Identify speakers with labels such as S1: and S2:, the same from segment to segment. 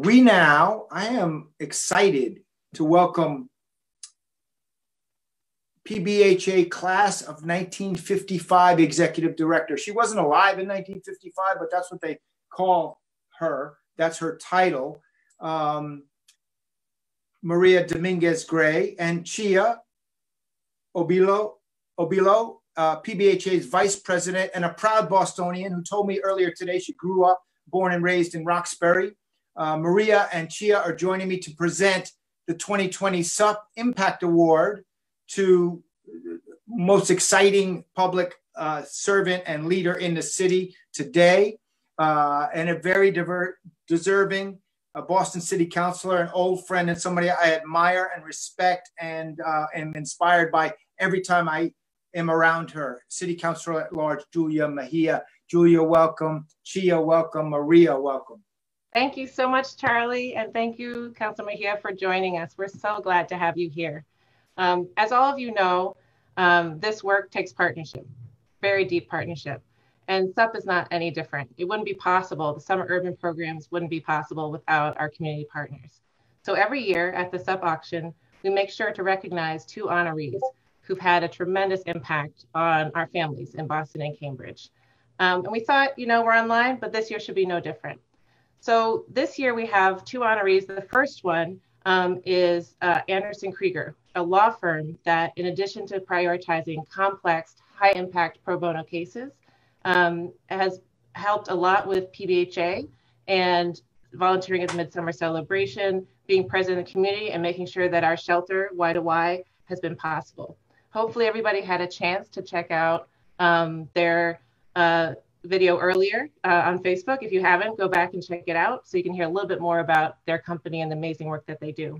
S1: I am excited to welcome PBHA class of 1955 executive director. She wasn't alive in 1955, but that's what they call her. That's her title. Maria Dominguez Gray and Chia Obilo, PBHA's vice president and a proud Bostonian who told me earlier today she grew up, born and raised in Roxbury. Maria and Chia are joining me to present the 2020 SUP Impact Award to most exciting public servant and leader in the city today, and a very deserving Boston City Councilor, an old friend and somebody I admire and respect and am inspired by every time I am around her. City Councilor at Large, Julia Mejia. Julia, welcome. Chia, welcome. Maria, welcome.
S2: Thank you so much, Charlie, and thank you, Councilor Mejia, for joining us. We're so glad to have you here. As all of you know, this work takes partnership, very deep partnership. And SUP is not any different. It wouldn't be possible. The summer urban programs wouldn't be possible without our community partners. So every year at the SUP auction, we make sure to recognize 2 honorees who've had a tremendous impact on our families in Boston and Cambridge. And we thought, you know, we're online, but this year should be no different. So this year we have 2 honorees. The first one is Anderson Krieger, a law firm that, in addition to prioritizing complex, high impact pro bono cases, has helped a lot with PBHA and volunteering at the Midsummer Celebration, being present in the community and making sure that our shelter, Y to Y, has been possible. Hopefully everybody had a chance to check out their video earlier on Facebook. If you haven't, go back and check it out so you can hear a little bit more about their company and the amazing work that they do.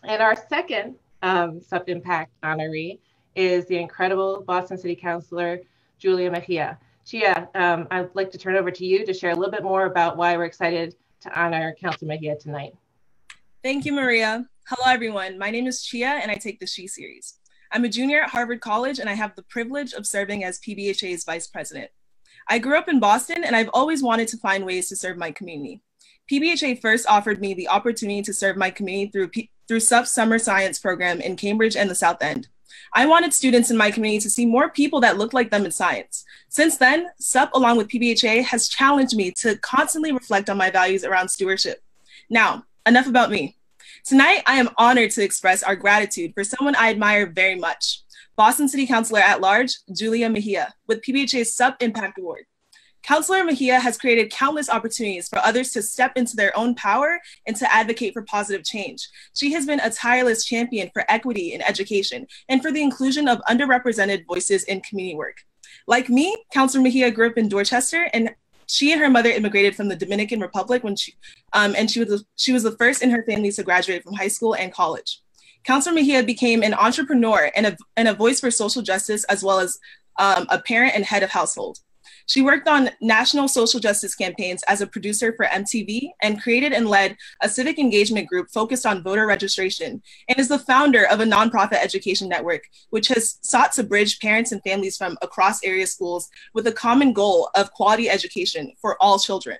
S2: And our second SUP Impact honoree is the incredible Boston City Councilor, Julia Mejia. Chia, I'd like to turn over to you to share a little bit more about why we're excited to honor Councilor Mejia tonight.
S3: Thank you, Maria. Hello, everyone. My name is Chia, and I take the She series. I'm a junior at Harvard College, and I have the privilege of serving as PBHA's vice president. I grew up in Boston, and I've always wanted to find ways to serve my community. PBHA first offered me the opportunity to serve my community through SUP's summer science program in Cambridge and the South End. I wanted students in my community to see more people that looked like them in science. Since then, SUP, along with PBHA, has challenged me to constantly reflect on my values around stewardship. Now, enough about me. Tonight, I am honored to express our gratitude for someone I admire very much, Boston City Councilor at Large, Julia Mejia, with PBHA's SUP Impact Award. Councilor Mejia has created countless opportunities for others to step into their own power and to advocate for positive change. She has been a tireless champion for equity in education and for the inclusion of underrepresented voices in community work. Like me, Councilor Mejia grew up in Dorchester, and she and her mother immigrated from the Dominican Republic when she was the first in her family to graduate from high school and college. Councilor Mejia became an entrepreneur and a voice for social justice, as well as a parent and head of household. She worked on national social justice campaigns as a producer for MTV and created and led a civic engagement group focused on voter registration, and is the founder of a nonprofit education network, which has sought to bridge parents and families from across area schools with a common goal of quality education for all children.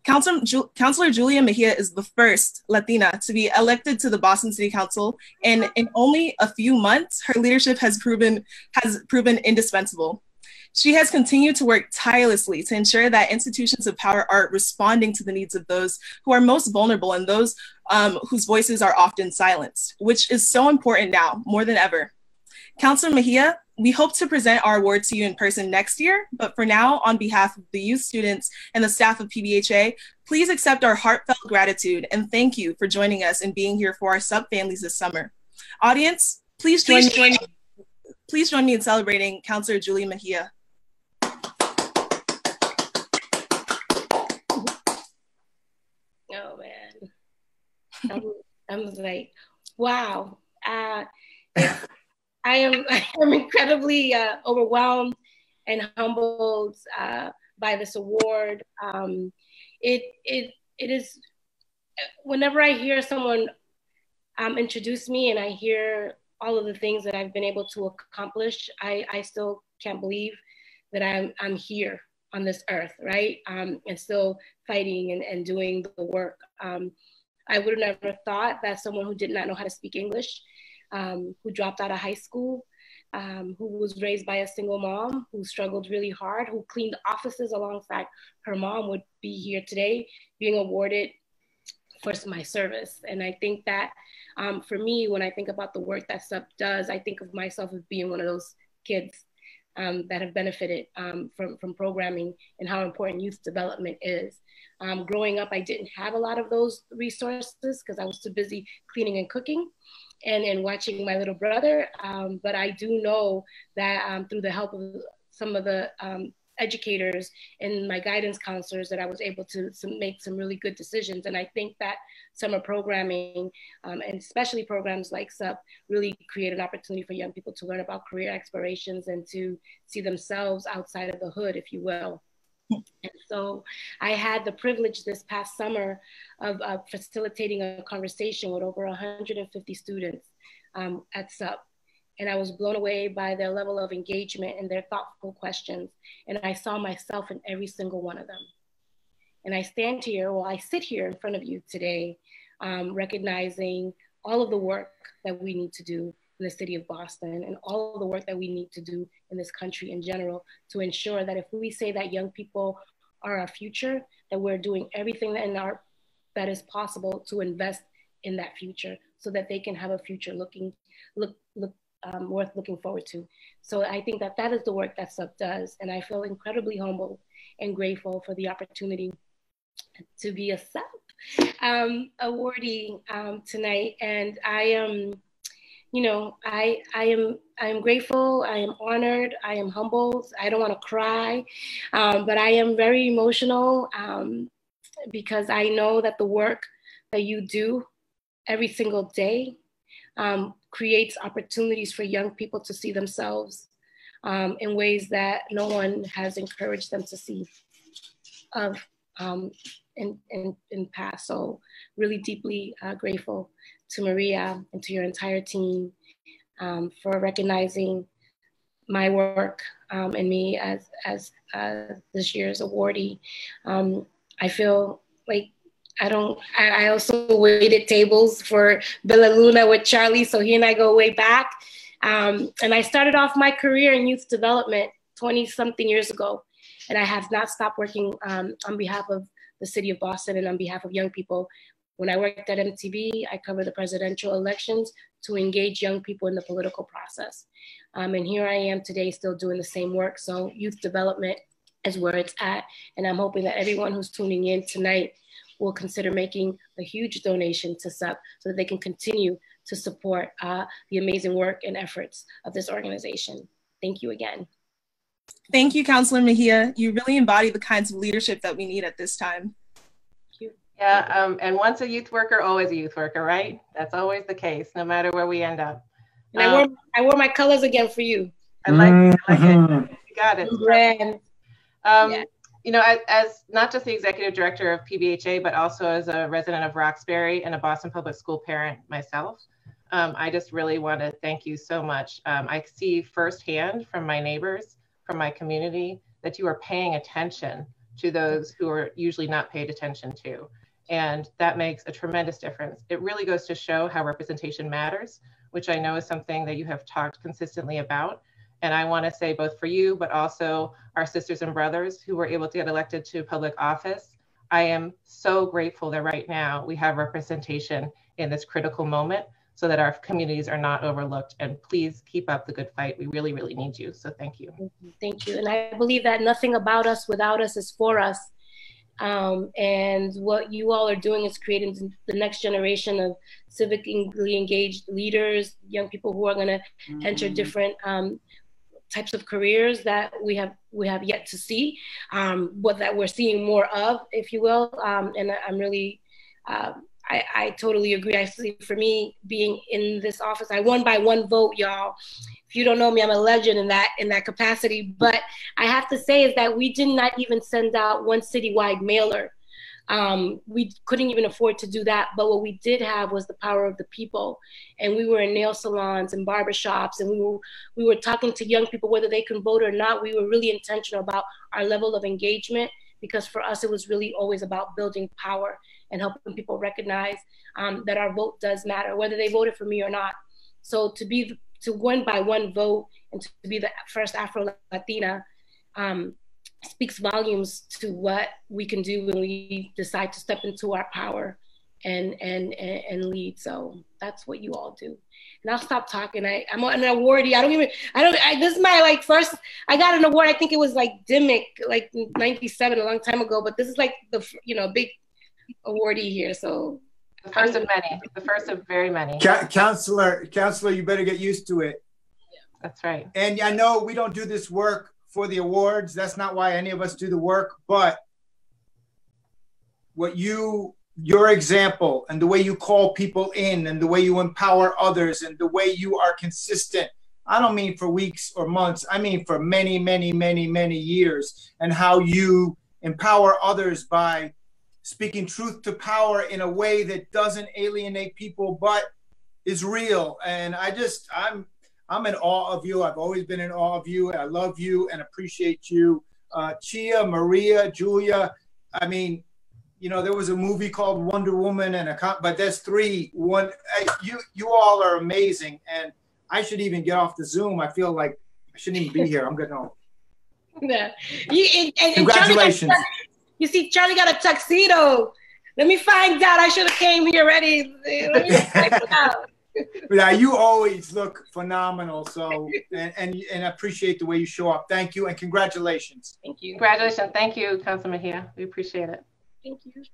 S3: Councilor Julia Mejia is the first Latina to be elected to the Boston City Council, and in only a few months, her leadership has proven indispensable. She has continued to work tirelessly to ensure that institutions of power are responding to the needs of those who are most vulnerable and those whose voices are often silenced, which is so important now more than ever. Councilor Mejia, we hope to present our award to you in person next year, but for now, on behalf of the youth, students, and the staff of PBHA, please accept our heartfelt gratitude and thank you for joining us and being here for our SUP families this summer. Audience, please join me in celebrating Councilor Julia Mejia.
S4: Oh man, I'm like, wow. I am incredibly overwhelmed and humbled by this award. It is, whenever I hear someone introduce me and I hear all of the things that I've been able to accomplish, I still can't believe that I'm here. on this earth, right? And still fighting and doing the work. I would have never thought that someone who did not know how to speak English, who dropped out of high school, who was raised by a single mom, who struggled really hard, who cleaned offices alongside her mom, would be here today being awarded for my service. And I think that for me, when I think about the work that SUP does, I think of myself as being one of those kids that have benefited from programming and how important youth development is. Growing up, I didn't have a lot of those resources because I was too busy cleaning and cooking and watching my little brother. But I do know that through the help of some of the educators and my guidance counselors that I was able to make some really good decisions. And I think that summer programming and especially programs like SUP really create an opportunity for young people to learn about career explorations and to see themselves outside of the hood, if you will. And so I had the privilege this past summer of facilitating a conversation with over 150 students at SUP. And I was blown away by their level of engagement and their thoughtful questions. And I saw myself in every single one of them. And I sit here in front of you today, recognizing all of the work that we need to do in the city of Boston and all of the work that we need to do in this country in general to ensure that if we say that young people are our future, that we're doing everything that is possible to invest in that future so that they can have a future worth looking forward to. So I think that that is the work that SUP does. And I feel incredibly humbled and grateful for the opportunity to be a SUP awardee tonight. And I am, I am grateful, I am honored, I am humbled. I don't want to cry, but I am very emotional because I know that the work that you do every single day creates opportunities for young people to see themselves in ways that no one has encouraged them to see in past. So really deeply grateful to Maria and to your entire team for recognizing my work and me as this year's awardee. I feel like I also waited tables for Bella Luna with Charlie, so he and I go way back. And I started off my career in youth development 20-something years ago, and I have not stopped working on behalf of the city of Boston and on behalf of young people. When I worked at MTV, I covered the presidential elections to engage young people in the political process. And here I am today still doing the same work. So youth development is where it's at. And I'm hoping that everyone who's tuning in tonight will consider making a huge donation to SUP so that they can continue to support the amazing work and efforts of this organization. Thank you again.
S3: Thank you, Councilor Mejia. You really embody the kinds of leadership that we need at this time.
S4: Thank you.
S2: Yeah, and once a youth worker, always a youth worker, right? That's always the case, no matter where we end up.
S4: And I wore my colors again for you.
S2: I like it. You got it.
S4: Yeah.
S2: As not just the executive director of PBHA, but also as a resident of Roxbury and a Boston Public School parent myself, I just really want to thank you so much. I see firsthand from my neighbors, from my community, that you are paying attention to those who are usually not paid attention to. And that makes a tremendous difference. It really goes to show how representation matters, which I know is something that you have talked consistently about. And I want to say both for you, but also our sisters and brothers who were able to get elected to public office. I am so grateful that right now we have representation in this critical moment so that our communities are not overlooked. And please keep up the good fight. We really, really need you. So thank you.
S4: Thank you. And I believe that nothing about us without us is for us. And what you all are doing is creating the next generation of civically engaged leaders, young people who are going to enter different types of careers that we have yet to see, that we're seeing more of, if you will. And I'm really, I totally agree. I see, for me, being in this office, I won by 1 vote, y'all. If you don't know me, I'm a legend in that capacity. But I have to say is that we did not even send out one citywide mailer We couldn't even afford to do that. But what we did have was the power of the people. And we were in nail salons and barbershops, and we were talking to young people, whether they can vote or not. We were really intentional about our level of engagement, because for us, it was really always about building power and helping people recognize that our vote does matter, whether they voted for me or not. So to win by one vote and to be the first Afro-Latina speaks volumes to what we can do when we decide to step into our power and lead. So that's what you all do. And I'll stop talking. I'm an awardee. This is my first, I got an award. I think it was DIMIC, 97, a long time ago, but this is the, big awardee here. So
S2: the first of many, the first of very many.
S1: Councilor, you better get used to it.
S2: That's right.
S1: And I know we don't do this work for the awards. That's not why any of us do the work, but your example and the way you call people in and the way you empower others and the way you are consistent. I don't mean for weeks or months. I mean for many, many, many, many years, and how you empower others by speaking truth to power in a way that doesn't alienate people, but is real. And I'm in awe of you. I've always been in awe of you. I love you and appreciate you. Chia, Maria, Julia. I mean, there was a movie called Wonder Woman, but there's three. You all are amazing, and I should even get off the Zoom. I feel like I shouldn't even be here. I'm getting home.
S4: Yeah.
S1: Congratulations.
S4: You see, Charlie got a tuxedo. Let me find out. I should have came here ready. Let me check it out.
S1: Yeah, you always look phenomenal. So, and I appreciate the way you show up. Thank you and congratulations.
S4: Thank you.
S2: Congratulations. Thank you, Councilor Mejia. We appreciate it.
S4: Thank you.